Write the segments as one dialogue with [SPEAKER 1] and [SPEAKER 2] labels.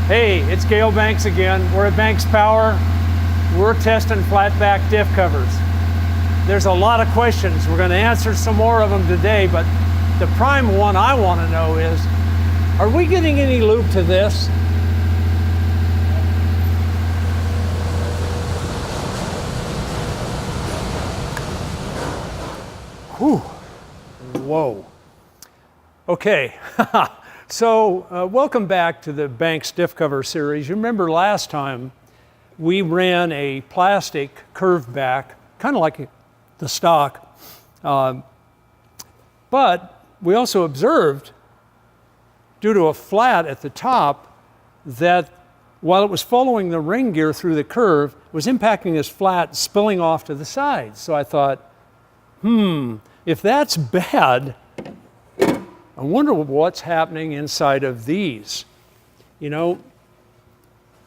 [SPEAKER 1] Hey, it's Gale Banks again. We're at Banks Power. We're testing flatback diff covers. There's a lot of questions. We're going to answer some more of them today, but the prime one I want to know is, are we getting any lube to this? Whew. Whoa. Okay. So welcome back to the Banks diff cover series. You remember last time we ran a plastic curved back, kind of like the stock, but we also observed, due to a flat at the top, that while it was following the ring gear through the curve, it was impacting this flat, spilling off to the sides. So I thought, if that's bad, I wonder what's happening inside of these, you know,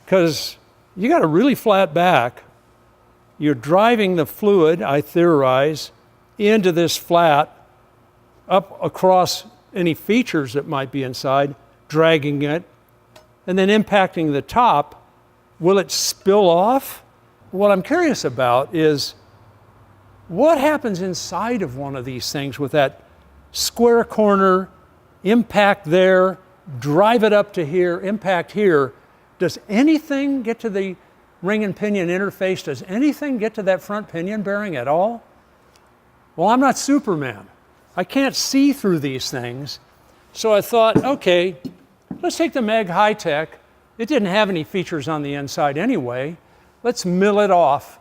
[SPEAKER 1] because you got a really flat back. You're driving the fluid, I theorize, into this flat, up across any features that might be inside, dragging it, and then impacting the top. Will it spill off? What I'm curious about is what happens inside of one of these things with that square corner, impact there, drive it up to here, impact here. Does anything get to the ring and pinion interface? Does anything get to that front pinion bearing at all? Well, I'm not Superman. I can't see through these things. So I thought, okay, let's take the Meg High-Tech. It didn't have any features on the inside anyway. Let's mill it off.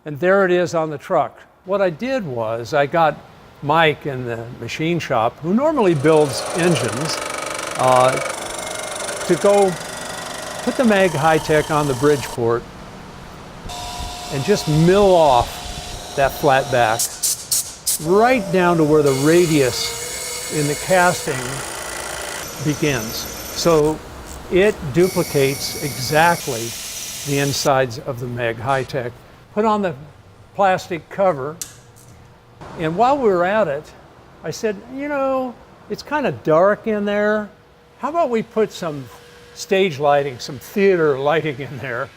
[SPEAKER 1] And there it is on the truck. What I did was I got Mike in the machine shop, who normally builds engines, to go put the Meg High-Tech on the Bridgeport and just mill off that flat back right down to where the radius in the casting begins. So it duplicates exactly the insides of the Meg High-Tech. Put on the plastic cover. And while we were at it, I said, you know, it's kind of dark in there. How about we put some stage lighting, some theater lighting in there?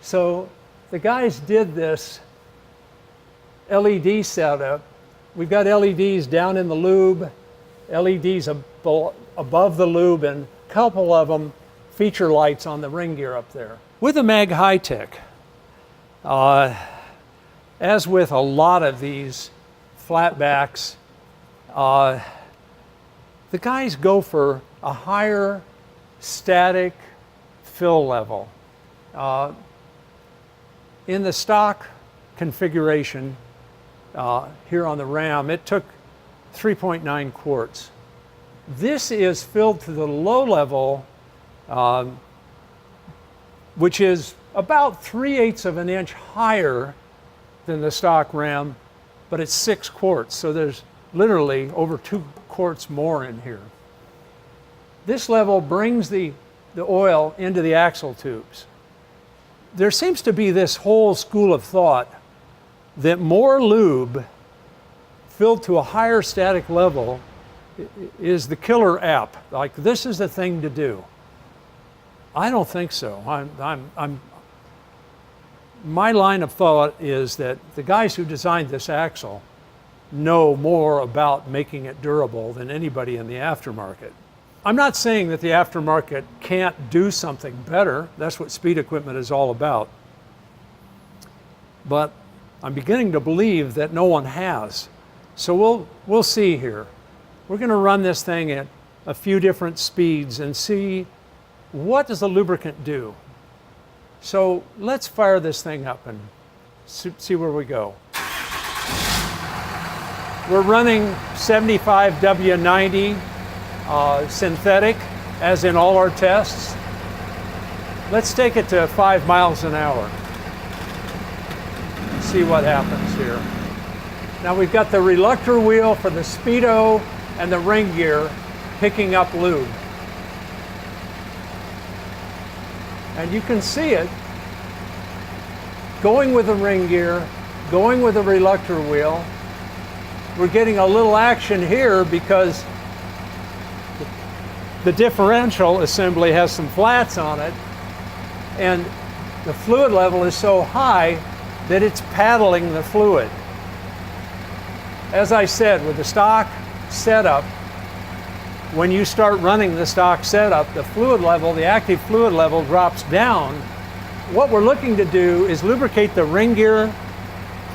[SPEAKER 1] So the guys did this LED setup. We've got LEDs down in the lube, LEDs above the lube, and a couple of them feature lights on the ring gear up there. With the Meg High-Tech, as with a lot of these flatbacks, the guys go for a higher static fill level. In the stock configuration here on the Ram, it took 3.9 quarts. This is filled to the low level, which is about 3/8 of an inch higher than the stock Ram, but it's 6 quarts, so there's literally over 2 quarts more in here. This level brings the oil into the axle tubes. There seems to be this whole school of thought that more lube filled to a higher static level is the killer app. Like, this is the thing to do. I don't think so. My line of thought is that the guys who designed this axle know more about making it durable than anybody in the aftermarket. I'm not saying that the aftermarket can't do something better. That's what speed equipment is all about. But I'm beginning to believe that no one has. So we'll see here. We're going to run this thing at a few different speeds and see what does the lubricant do. So let's fire this thing up and see where we go. We're running 75 W90 synthetic, as in all our tests. Let's take it to 5 miles an hour. See what happens here. Now we've got the reluctor wheel for the speedo and the ring gear picking up lube. And you can see it going with the ring gear, going with the reluctor wheel. We're getting a little action here because the differential assembly has some flats on it, and the fluid level is so high that it's paddling the fluid. As I said, with the stock setup, when you start running the stock setup, the fluid level, the active fluid level drops down. What we're looking to do is lubricate the ring gear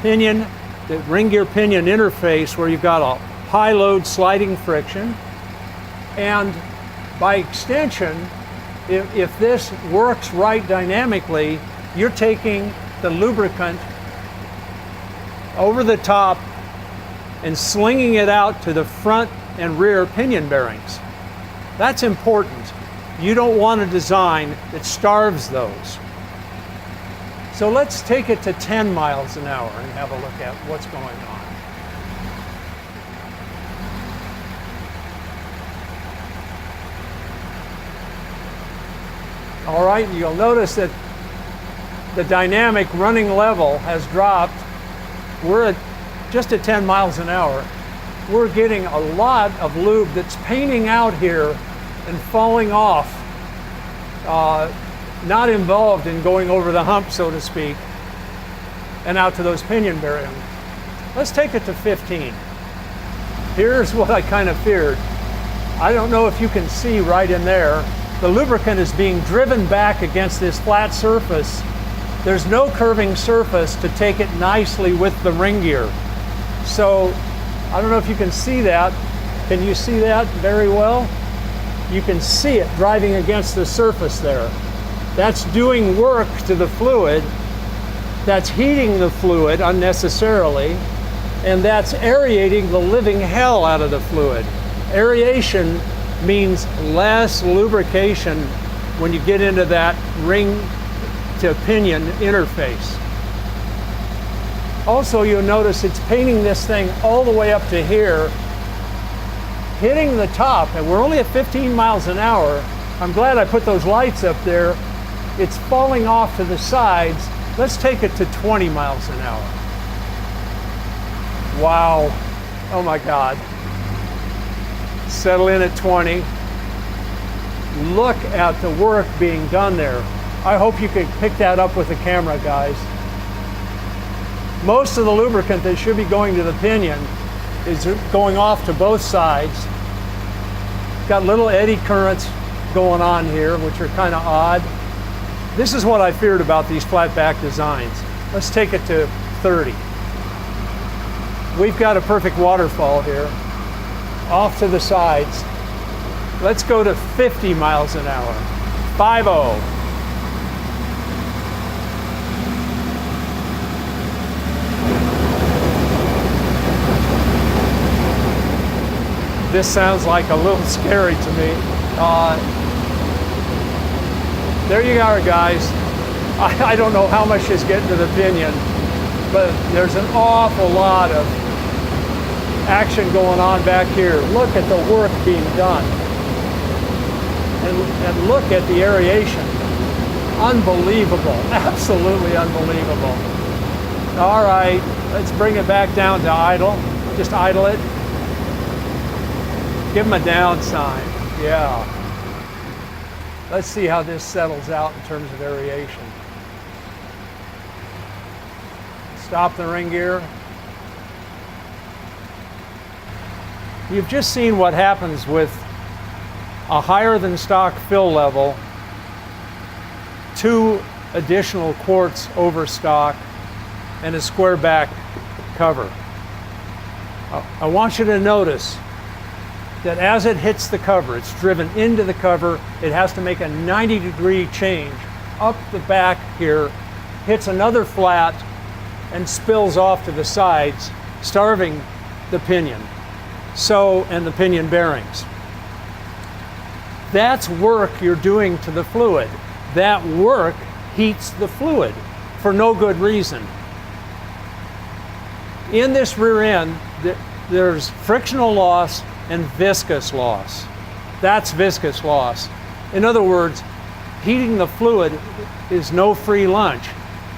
[SPEAKER 1] pinion, the ring gear pinion interface where you've got a high load sliding friction. And by extension, if this works right dynamically, you're taking the lubricant over the top and slinging it out to the front and rear pinion bearings. That's important. You don't want a design that starves those. So let's take it to 10 miles an hour and have a look at what's going on. All right, you'll notice that the dynamic running level has dropped. We're just at 10 miles an hour. We're getting a lot of lube that's painting out here and falling off, not involved in going over the hump, so to speak, and out to those pinion bearings. Let's take it to 15. Here's what I kind of feared. I don't know if you can see right in there. The lubricant is being driven back against this flat surface. There's no curving surface to take it nicely with the ring gear. So I don't know if you can see that. Can you see that very well? You can see it driving against the surface there. That's doing work to the fluid. That's heating the fluid unnecessarily. And that's aerating the living hell out of the fluid. Aeration means less lubrication when you get into that ring to pinion interface. Also, you'll notice it's painting this thing all the way up to here, hitting the top, and we're only at 15 miles an hour. I'm glad I put those lights up there. It's falling off to the sides. Let's take it to 20 miles an hour. Wow. Oh my God. Settle in at 20. Look at the work being done there. I hope you can pick that up with the camera, guys. Most of the lubricant that should be going to the pinion is going off to both sides. Got little eddy currents going on here, which are kind of odd. This is what I feared about these flat back designs. Let's take it to 30. We've got a perfect waterfall here, off to the sides. Let's go to 50 miles an hour. 50. This sounds like a little scary to me. There you are, guys. I don't know how much is getting to the pinion, but there's an awful lot of action going on back here. Look at the work being done. And look at the aeration. Unbelievable, absolutely unbelievable. All right, let's bring it back down to idle. Just idle it. Give them a down sign, yeah. Let's see how this settles out in terms of aeration. Stop the ring gear. You've just seen what happens with a higher than stock fill level, 2 additional quarts over stock, and a square back cover. I want you to notice that as it hits the cover, it's driven into the cover, it has to make a 90-degree change up the back here, hits another flat, and spills off to the sides, starving the pinion. And the pinion bearings. That's work you're doing to the fluid. That work heats the fluid for no good reason. In this rear end, there's frictional loss and viscous loss. That's viscous loss. In other words, heating the fluid is no free lunch.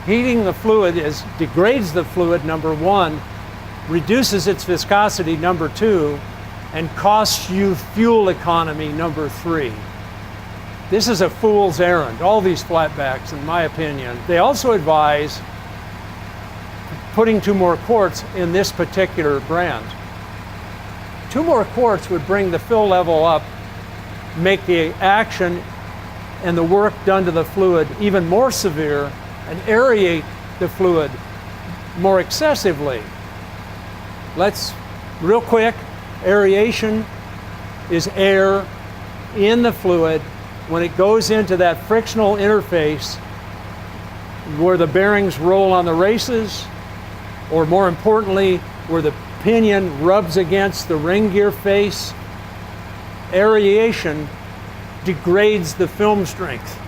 [SPEAKER 1] Heating the fluid degrades the fluid, number one, reduces its viscosity, number two, and costs you fuel economy, number 3. This is a fool's errand, all these flatbacks, in my opinion. They also advise putting 2 more quarts in this particular brand. 2 more quarts would bring the fill level up, make the action and the work done to the fluid even more severe, and aerate the fluid more excessively. Let's, real quick, aeration is air in the fluid when it goes into that frictional interface where the bearings roll on the races, or more importantly, where the pinion rubs against the ring gear face. Aeration degrades the film strength.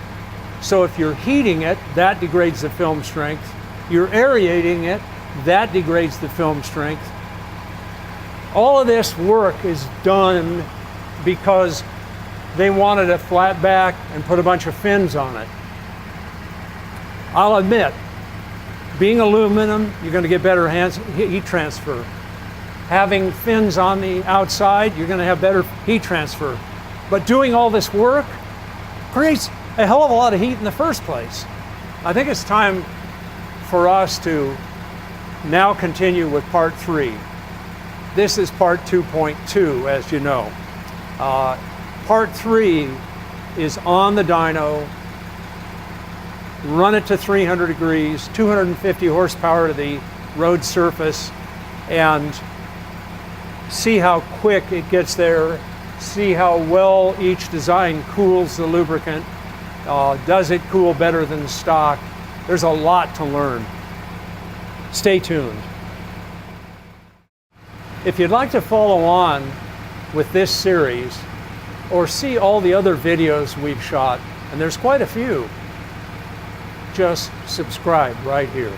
[SPEAKER 1] So if you're heating it, that degrades the film strength. You're aerating it, that degrades the film strength. All of this work is done because they wanted a flat back and put a bunch of fins on it. I'll admit, being aluminum, you're going to get better heat transfer. Having fins on the outside, you're going to have better heat transfer. But doing all this work creates a hell of a lot of heat in the first place. I think it's time for us to now continue with part 3. This is part 2.2, as you know. Part 3 is on the dyno, run it to 300 degrees, 250 horsepower to the road surface, and see how quick it gets there, see how well each design cools the lubricant. Does it cool better than stock? There's a lot to learn. Stay tuned. If you'd like to follow on with this series or see all the other videos we've shot, and there's quite a few, just subscribe right here.